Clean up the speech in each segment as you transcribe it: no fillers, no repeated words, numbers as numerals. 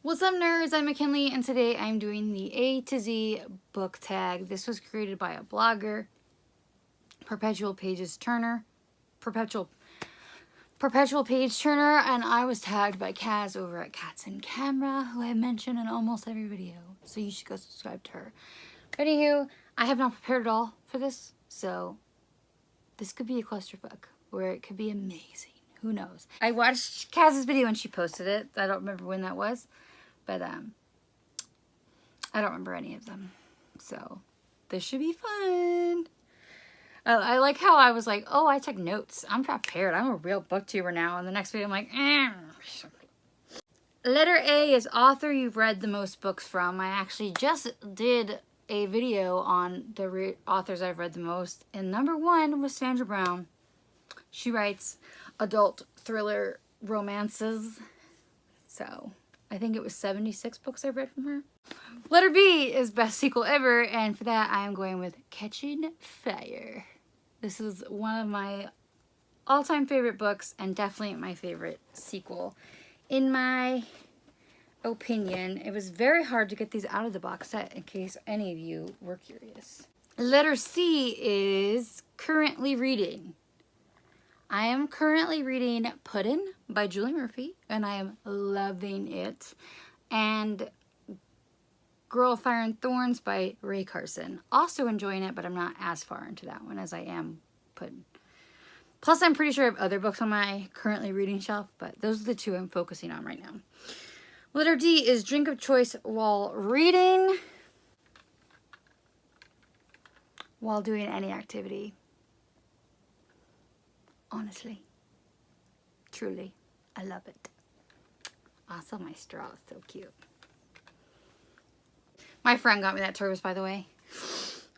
What's up, nerds? I'm McKinley, and today I'm doing the A to Z book tag. This was created by a blogger, Perpetual Page Turner, and I was tagged by Kaz over at Cats and Camera, who I mention in almost every video, so you should go subscribe to her. But anywho, I have not prepared at all for this, so this could be a clusterfuck, or it could be amazing. Who knows? I watched Kaz's video and she posted it. I don't remember when that was. But I don't remember any of them. So this should be fun. I like how I was like, oh, I took notes. I'm prepared. I'm a real booktuber now. And the next video I'm like, Letter A is author you've read the most books from. I actually just did a video on the authors I've read the most. And number one was Sandra Brown. She writes adult thriller romances. So I think it was 76 books I've read from her. Letter B is best sequel ever, and for that I am going with Catching Fire. This is one of my all-time favorite books and definitely my favorite sequel. In my opinion, it was very hard to get these out of the box set in case any of you were curious. Letter C is currently reading. I am currently reading Puddin' by Julie Murphy, and I am loving it. And Girl of Fire and Thorns by Ray Carson. Also enjoying it, but I'm not as far into that one as I am Puddin'. Plus, I'm pretty sure I have other books on my currently reading shelf, but those are the two I'm focusing on right now. Letter D is drink of choice while reading. While doing any activity. Honestly, truly, I love it. Also, my straw is so cute. My friend got me that Turvis, by the way.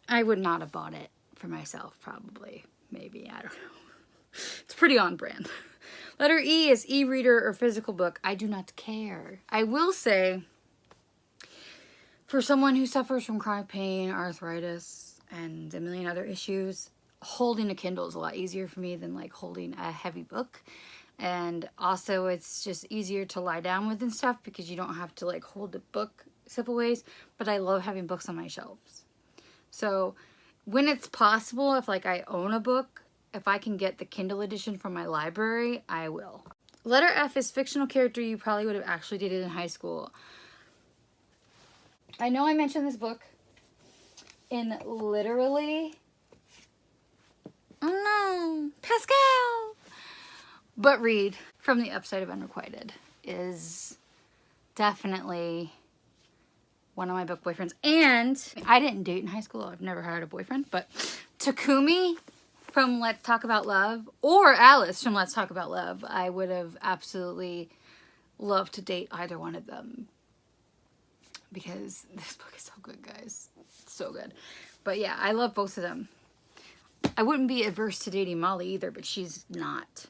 I would not have bought it for myself, probably. Maybe, I don't know. It's pretty on brand. Letter E is e-reader or physical book. I do not care. I will say, for someone who suffers from chronic pain, arthritis, and a million other issues, holding a Kindle is a lot easier for me than like holding a heavy book. And also it's just easier to lie down with and stuff because you don't have to like hold the book simple ways. But I love having books on my shelves. So when it's possible, if like I own a book, if I can get the Kindle edition from my library, I will. Letter F is fictional character you probably would have actually dated in high school. I know I mentioned this book in literally... oh no, Pascal! But Reed, From the Upside of Unrequited, is definitely one of my book boyfriends. And I didn't date in high school. I've never had a boyfriend. But Takumi from Let's Talk About Love, or Alice from Let's Talk About Love, I would have absolutely loved to date either one of them. Because this book is so good, guys. It's so good. But yeah, I love both of them. I wouldn't be averse to dating Molly either, but she's not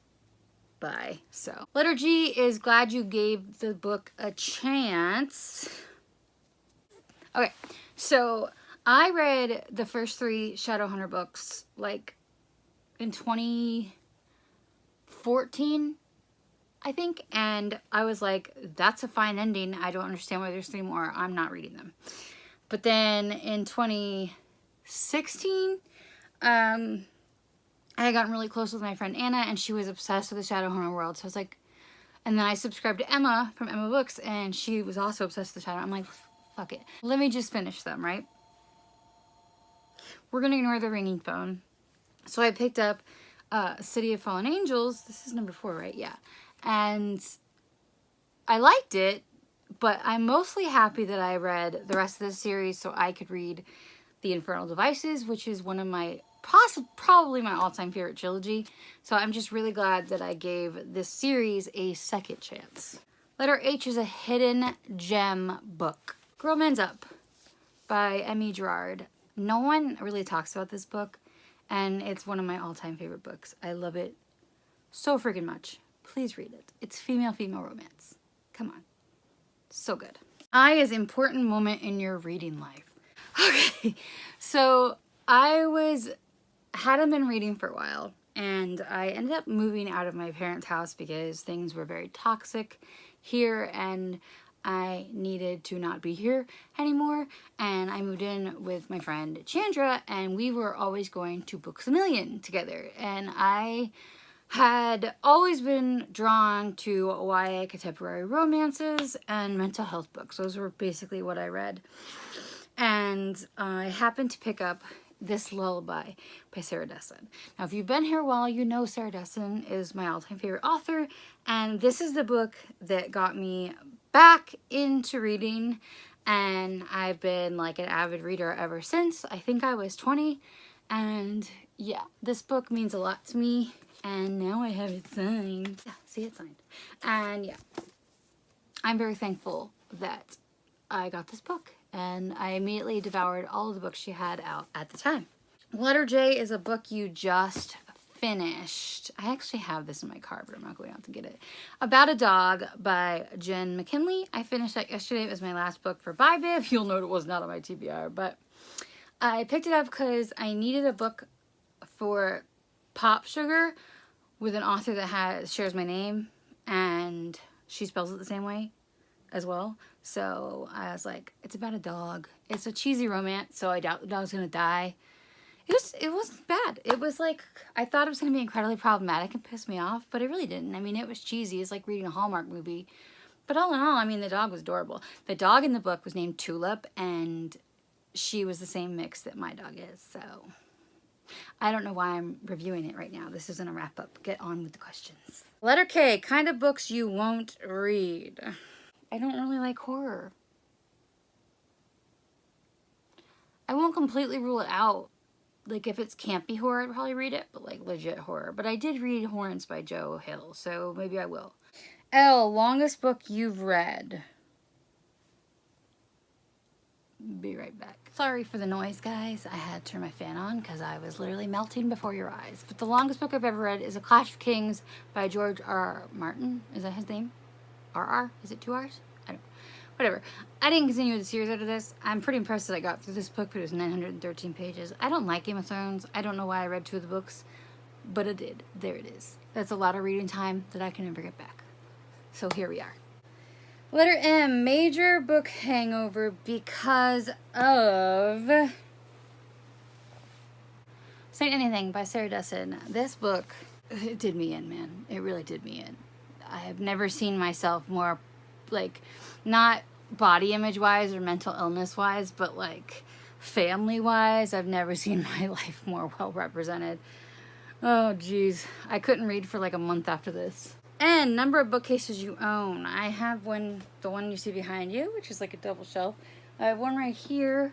bi. So letter G is glad you gave the book a chance. Okay, so I read the first 3 Shadowhunter books like in 2014, I think, and I was like, that's a fine ending. I don't understand why there's 3 more. I'm not reading them. But then in 2016, I had gotten really close with my friend Anna, and she was obsessed with the Shadowhunter world. So I was like, and then I subscribed to Emma from Emma Books, and she was also obsessed with the Shadow. I'm like, fuck it. Let me just finish them, right? We're going to ignore the ringing phone. So I picked up City of Fallen Angels. This is number 4, right? Yeah. And I liked it, but I'm mostly happy that I read the rest of the series so I could read The Infernal Devices, which is one of my probably my all-time favorite trilogy. So I'm just really glad that I gave this series a second chance. Letter H is a hidden gem book. Girl Men's Up by Emmy Gerard. No one really talks about this book, and it's one of my all-time favorite books. I love it so freaking much. Please read it. It's female-female romance. Come on. So good. I is important moment in your reading life. Okay, so I hadn't been reading for a while, and I ended up moving out of my parents' house because things were very toxic here, and I needed to not be here anymore, and I moved in with my friend Chandra, and we were always going to Books A Million together, and I had always been drawn to YA contemporary romances and mental health books. Those were basically what I read. And I happened to pick up This Lullaby by Sarah Dessen. Now, if you've been here a while, you know Sarah Dessen is my all-time favorite author, and this is the book that got me back into reading, and I've been like an avid reader ever since. I think I was 20, and yeah, this book means a lot to me, and now I have it signed. Yeah, see, it's signed. And yeah, I'm very thankful that I got this book, and I immediately devoured all of the books she had out at the time. Letter J is a book you just finished. I actually have this in my car, but I'm not going out to get it. About a Dog by Jen McKinley. I finished that yesterday. It was my last book for BuyBib. You'll note it was not on my TBR, but I picked it up because I needed a book for Pop Sugar with an author that shares my name, and she spells it the same way as well. So I was like, it's about a dog. It's a cheesy romance, so I doubt the dog's gonna die. It wasn't bad. It was like, I thought it was gonna be incredibly problematic and piss me off, but it really didn't. I mean, it was cheesy. It's like reading a Hallmark movie. But all in all, I mean, the dog was adorable. The dog in the book was named Tulip, and she was the same mix that my dog is, so I don't know why I'm reviewing it right now. This isn't a wrap-up. Get on with the questions. Letter K, kind of books you won't read. I don't really like horror. I won't completely rule it out. Like, if it's campy horror, I'd probably read it, but like legit horror. But I did read Horns by Joe Hill, so maybe I will. L, longest book you've read. Be right back. Sorry for the noise, guys. I had to turn my fan on because I was literally melting before your eyes. But the longest book I've ever read is A Clash of Kings by George R.R. Martin. Is that his name? R.R.? Is it 2 R's? I don't know. Whatever. I didn't continue the series after this. I'm pretty impressed that I got through this book, but it was 913 pages. I don't like Game of Thrones. I don't know why I read 2 of the books, but I did. There it is. That's a lot of reading time that I can never get back. So here we are. Letter M, major book hangover because of Saint Anything by Sarah Dessen. This book, it did me in, man. It really did me in. I have never seen myself more, like, not body image wise or mental illness wise, but like family wise, I've never seen my life more well represented. Oh geez, I couldn't read for like a month after this. And number of bookcases you own. I have one, the one you see behind you, which is like a double shelf. I have one right here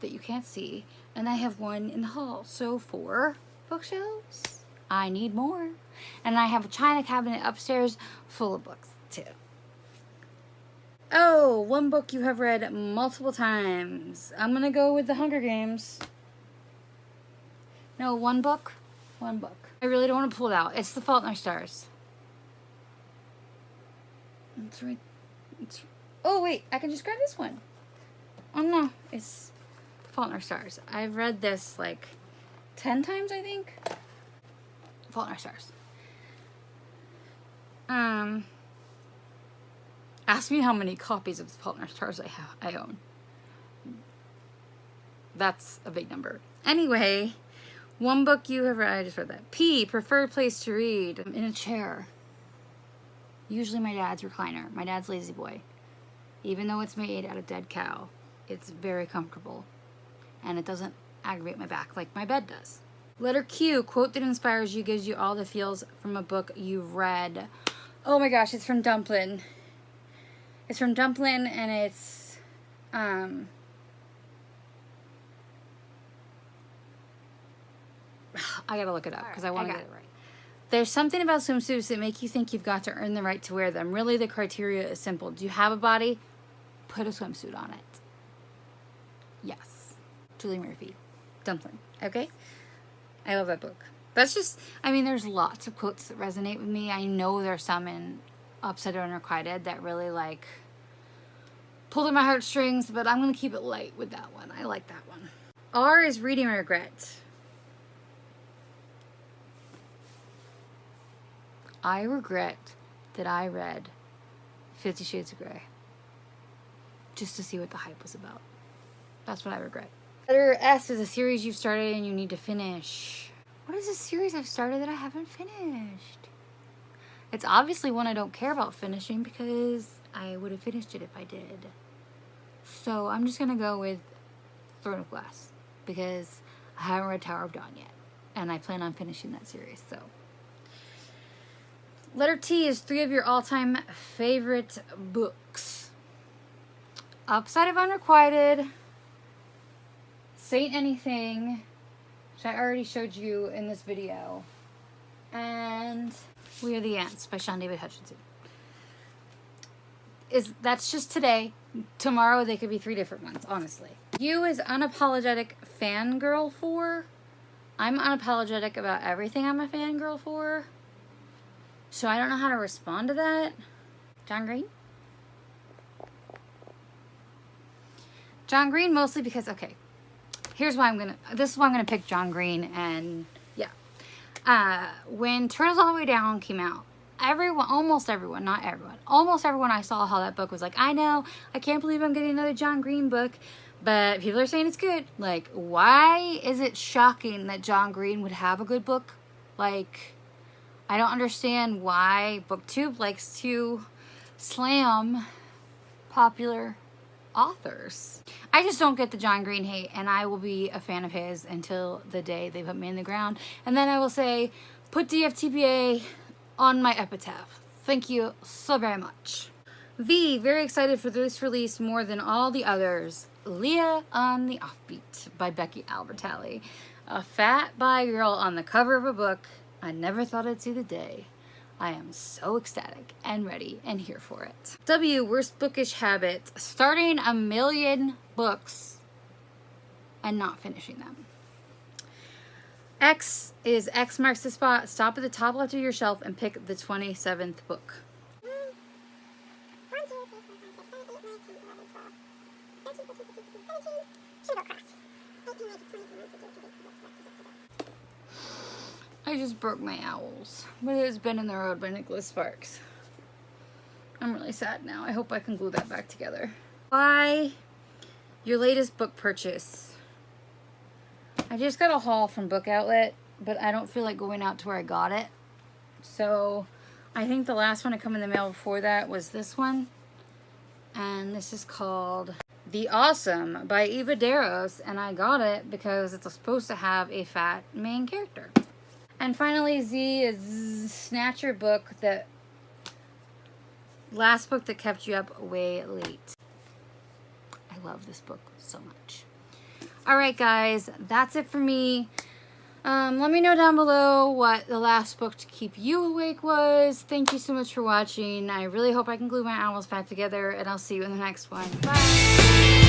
that you can't see, and I have one in the hall. So 4 bookshelves. I need more. And I have a china cabinet upstairs full of books too. Oh, one book you have read multiple times. I'm gonna go with The Hunger Games. No, one book. One book. I really don't want to pull it out. It's The Fault in Our Stars. It's right. Oh wait, I can just grab this one. Oh no, it's The Fault in Our Stars. I've read this like 10 times, I think. Fault in Our Stars. Ask me how many copies of The Fault in Our Stars I own. That's a big number. Anyway, one book you have read, I just read that. P, preferred place to read. In a chair. Usually my dad's recliner. My dad's lazy boy. Even though it's made out of dead cow, it's very comfortable. And it doesn't aggravate my back like my bed does. Letter Q, quote that inspires you, gives you all the feels from a book you've read. Oh my gosh, it's from Dumplin'. It's from Dumplin', and it's, I gotta look it up because I want to get it right. There's something about swimsuits that make you think you've got to earn the right to wear them. Really, the criteria is simple. Do you have a body? Put a swimsuit on it. Yes. Julie Murphy. Dumplin'. Okay? I love that book. That's just, I mean, there's lots of quotes that resonate with me. I know there's some in Upside Down Unrequited that really, like, pulled at my heartstrings, but I'm going to keep it light with that one. I like that one. R is reading regret. I regret that I read 50 Shades of Grey. just to see what the hype was about. That's what I regret. Letter S is a series you've started and you need to finish. What is a series I've started that I haven't finished? It's obviously one I don't care about finishing because I would have finished it if I did. So I'm just gonna go with Throne of Glass because I haven't read Tower of Dawn yet and I plan on finishing that series. So letter T is 3 of your all-time favorite books. Upside of Unrequited, Saint Anything, which I already showed you in this video, and We Are the Ants by Sean David Hutchinson. That's just today. Tomorrow they could be 3 different ones, honestly. You is unapologetic fangirl for. I'm unapologetic about everything I'm a fangirl for. So I don't know how to respond to that. John Green? John Green mostly because, okay, here's why this is why I'm gonna pick John Green, and yeah. When Turtles All the Way Down came out, almost everyone, not everyone, almost everyone I saw how that book was like, I know, I can't believe I'm getting another John Green book, but people are saying it's good. Like, why is it shocking that John Green would have a good book? Like, I don't understand why BookTube likes to slam popular authors. I just don't get the John Green hate, and I will be a fan of his until the day they put me in the ground, and then I will say, put DFTBA on my epitaph. Thank you so very much. V, very excited for this release more than all the others. Leah on the Offbeat by Becky Albertalli. A fat bi girl on the cover of a book I never thought I'd see the day. I am so ecstatic and ready and here for it. W, worst bookish habit. Starting a million books and not finishing them. X is X marks the spot. Stop at the top left of your shelf and pick the 27th book. I just broke my owls, but it has been in the road by Nicholas Sparks. I'm really sad now. I hope I can glue that back together. Why your latest book purchase? I just got a haul from Book Outlet, but I don't feel like going out to where I got it. So I think the last one to come in the mail before that was this one. And this is called The Awesome by Eva Deros. And I got it because it's supposed to have a fat main character. And finally, Z is Snatcher book, that last book that kept you up way late. I love this book so much. All right, guys, that's it for me. Let me know down below what the last book to keep you awake was. Thank you so much for watching. I really hope I can glue my owls back together, and I'll see you in the next one. Bye.